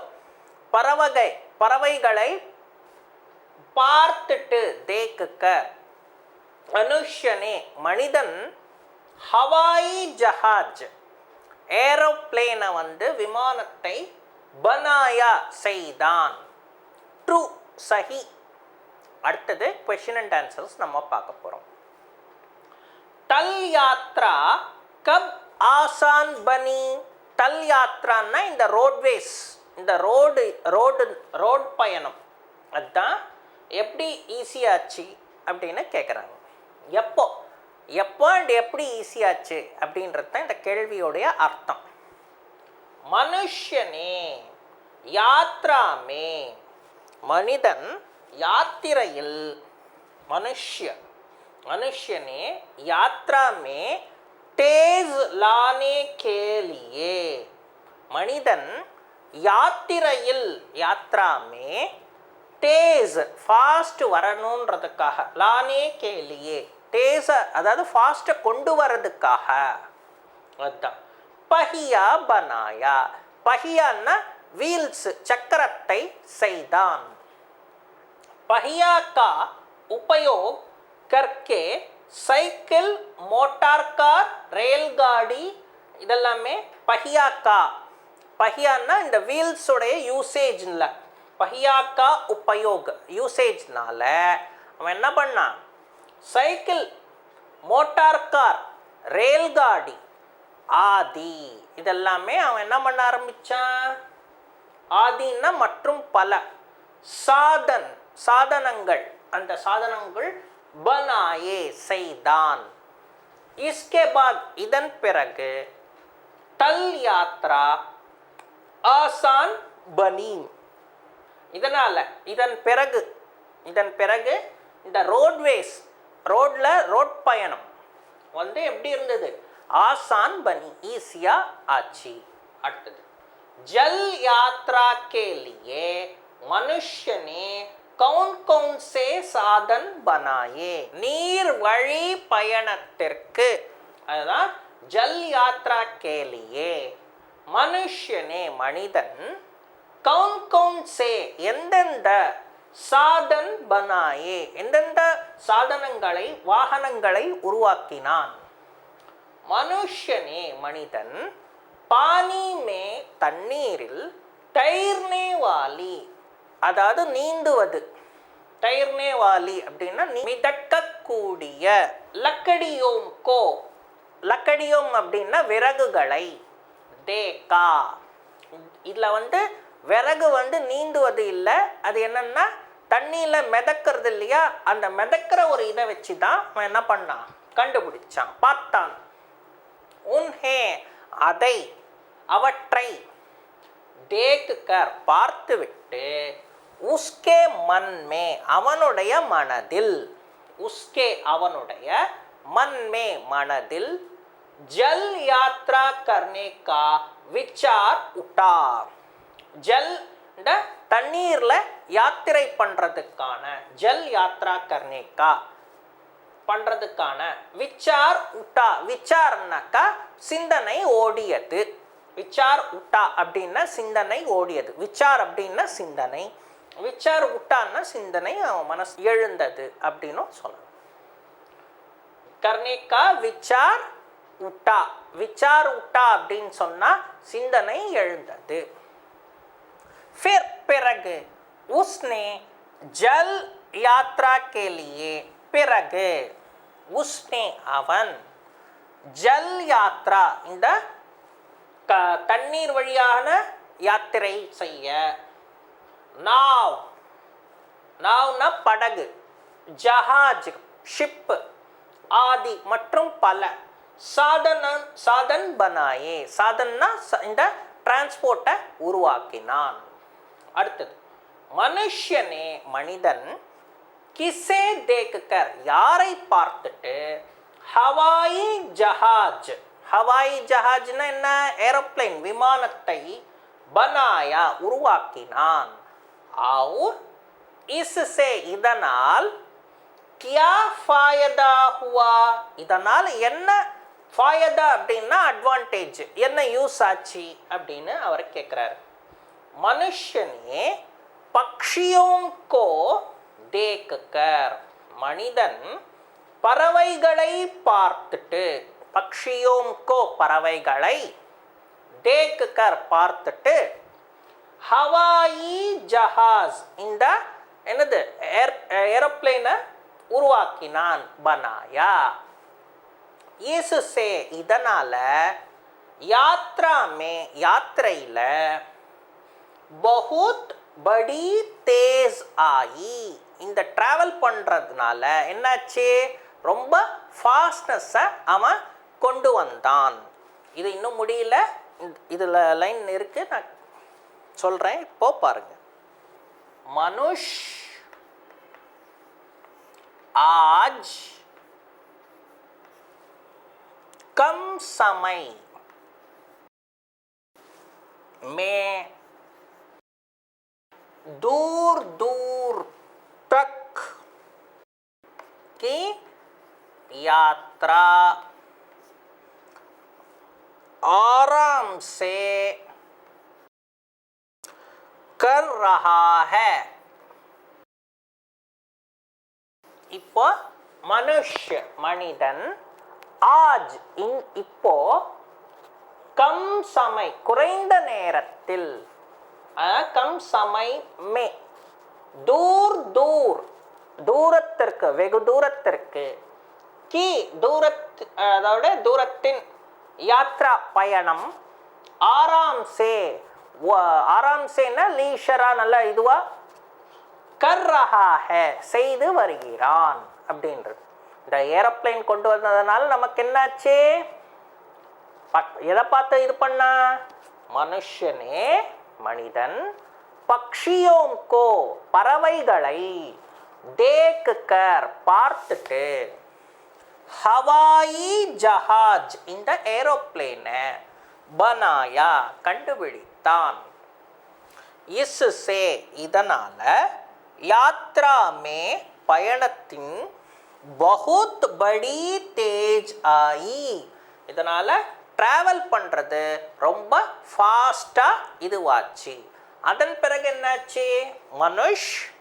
பறவைகளை பார்த்துட்டு, தேக்குக்க, மனுஷனே மனிதன், ஹவாயி ஜஹாஜ் ஏரோப்ளேனை விமானத்தை, பனாயா செய்தான். ட்ரூ, சஹி. அடுத்தது क्वेश्चन அண்ட் ஆன்சர்ஸ் நம்ம பார்க்க போறோம். தல் யாத்ரா கப் ஆசான் பனி. தல் யாத்ரான்னா இந்த ரோட்வேஸ், இந்த ரோடு பயணம், அதுதான் எப்படி ஈஸியாச்சு அப்படின்னு கேட்குறாங்க. எப்போ அண்ட் எப்படி ஈஸியாச்சு அப்படின்றது தான் இந்த கேள்வியோடைய அர்த்தம். மனுஷனே யாத்ராமே, மனிதன் யாத்திரையில், மனுஷ்யனே யாத்ரா மே तेज लाने के लिए. மனிதன் யாத்திரையில், யாத்ரா மே தேஸ் ஃபாஸ்ட் வரணுன்றதுக்காக, லானே கே லியே தேஸ அதாவது ஃபாஸ்ட்டை கொண்டு வர்றதுக்காக. அதுதான் பஹியா பனாயா. பஹியான்னா வீல்ஸ், சக்கரத்தை செய்தான். पहिया का उपयोग करके साइकिल, मोटार कार, रेलगाड़ी இதெல்லாமே पहिया का. पहियाன்னா இந்த வீல்ஸோடைய யூசேஜ் இல்லை, पहिया का उपयोग யூசேஜ்னால அவன் என்ன பண்ணான், சைக்கிள், மோட்டார் கார், ரேல்காடி ஆதி இதெல்லாமே அவன் என்ன பண்ண ஆரம்பிச்சான். ஆதின்னா மற்றும் பல, சாதனங்கள், அந்த சாதனங்கள் பனாயே செய்தான். इसके बाद இதன் பிறகு தல் யாத்ரா ஆசான் பனி. இதனால இதன் பிறகு இந்த ரோட்வேஸ், ரோட் பயணம் எப்படி இருந்தது, ஆசான் பனி, ஈஸியா ஆச்சு. அடுத்தது जल यात्रा के लिए मनुष्य ने कौन कौन से साधन बनाए நீர் வழி பயணத்திற்கு அதுதான் जल यात्रा के लिए मनुष्य ने मनिदन कौन कौन से எந்தெந்த சாதன் बनाए எந்தெந்த சாதனங்களை வாகனங்களை உருவாக்கினான் மனுஷனே மனிதன் पानी में தண்ணீரில் तैरने वाली அதாவது நீந்துவது तैरने वाली அப்படின்னா மிதக்கக்கூடிய லக்கடியோம் கோ லக்கடியோம் அப்படின்னா விறகுகளை தேக்கா இதில் விறகு நீந்துவது இல்லை அது என்னன்னா தண்ணியில் மிதக்கிறது இல்லையா அந்த மிதக்கிற ஒரு இதை வச்சு தான் அவன் என்ன பண்ணான் கண்டுபிடிச்சான் பார்த்தான் உன்ஹே அதை அவற்றை தேக்குக்கர் பார்த்துவிட்டு உஸ்கே மன்மே அவனுடைய மனதில் உஸ்கே அவனுடைய மன்மே மனதில் ஜல் யாத்ரா கர்னே கா விச்சார் உட்டா ஜல் தண்ணீர்ல யாத்திரை பண்றதுக்கான ஜல் யாத்ரா கர்னே கா பண்றதுக்கான விச்சார் உட்டா விச்சார்னாக்கா சிந்தனை ஓடியது விச்சார் உட்டா அப்படின்னா சிந்தனை ஓடியது விச்சார் அப்படின்னா சிந்தனை விச்சார் உட்டான்னா சிந்தனை அவன் மனசு எழுந்தது அப்படின்னு சொல்லலாம் கர்ணிகா விச்சார் உட்டா அப்படின்னு சொன்னா சிந்தனை எழுந்தது फिर பிறகு उसने जल यात्रा के लिए பிறகு उसने அவன் ஜல் யாத்ரா இந்த தண்ணீர் வழியான யாத்திரை செய்ய நாவ்னா படகு ஜஹாஜ் ஷிப் ஆதி மற்றும் பல சாதன் பனாயே சாதன்னா இந்த டிரான்ஸ்போர்ட்டை உருவாக்கினான் அடுத்தது மனுஷனே மனிதன் கிசே தேக்கர் யாரை பார்த்துட்டு ஹவாயி ஜஹாஜ்னா என்ன ஏரோப்ளேன் விமானத்தை பனாயா உருவாக்கினான் और इससे இதனால் क्या फायदा हुआ இதனால் என்ன फायदा அப்படின்னா அட்வான்டேஜ் என்ன யூஸ் ஆச்சு அப்படின்னு அவர் கேட்குறாரு மனுஷனே பக்ஷியோं को देखकर மனிதன் பறவைகளை பார்த்துட்டு பக்ஷியோं को பறவைகளை देखकर பார்த்துட்டு ஹவாயி ஜஹாஸ் இந்த என்னது ஏரோப்ளேனை உருவாக்கினான் பனாயா इससे இதனால யாத்ரா மே யாத்திரையில் बहुत बड़ी तेज ஆயி இந்த டிராவல் பண்ணுறதுனால என்னாச்சு ரொம்ப ஃபாஸ்ட்னஸை அவன் கொண்டு வந்தான் இது இன்னும் முடியல இதில் லைன் இருக்கு நான் சொல்கிறேன் இப்போ பாருங்க மனுஷ் आज कम समय में दूर दूर तक की यात्रा आराम से कर रहा है இப்போ மனுஷ்ய மனிதன் ஆஜ் இப்போ கம் சமை குறைந்த நேரத்தில் கம் சமை மே தூரத்திற்கு வெகு தூரத்திற்கு கி அதோட தூரத்தின் யாத்ரா பயணம் ஆராம் சேனா லீஷரா நல்ல இதுவா கர் ரஹா ஹே செய்து வருகிறான் அப்படின்றது இந்த ஏரோப்ளேன் கொண்டு வந்ததுனால நமக்கு என்னாச்சு எதை பார்த்து இது பண்ணா மனுஷனே மனிதன் பக்ஷியோம் கோ பறவைகளை தேக்கர் பார்த்துட்டு ஹவாயி ஜஹாஜ் இந்த ஏரோப்ளேனை பனாயா கண்டுபிடித்தான் इससे இதனால யாத்ரா மே பயணத்தின் பகுத் படி தேஜ் ஆயி. இதனால் ட்ராவல் பண்ணுறது ரொம்ப ஃபாஸ்ட்டாக இதுவாச்சு. அதன் பிறகு என்னாச்சு? மனுஷ்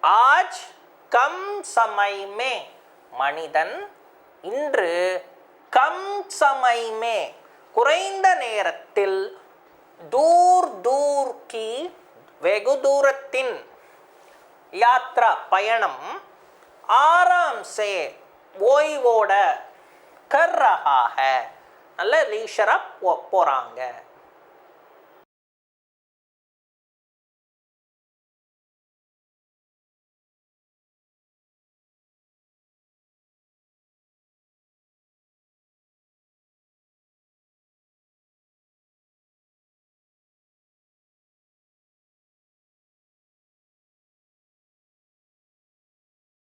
ஆஜ் கம் சமயமே, மனிதன் இன்று கம் சமயமே குறைந்த நேரத்தில் தூர் தூர் கி வெகு தூரத்தின் யாத்ரா பயணம் ஆராம் சே ஓய்வோட கர் ரஹா ஹை, நல்ல லீஷராக போகிறாங்க.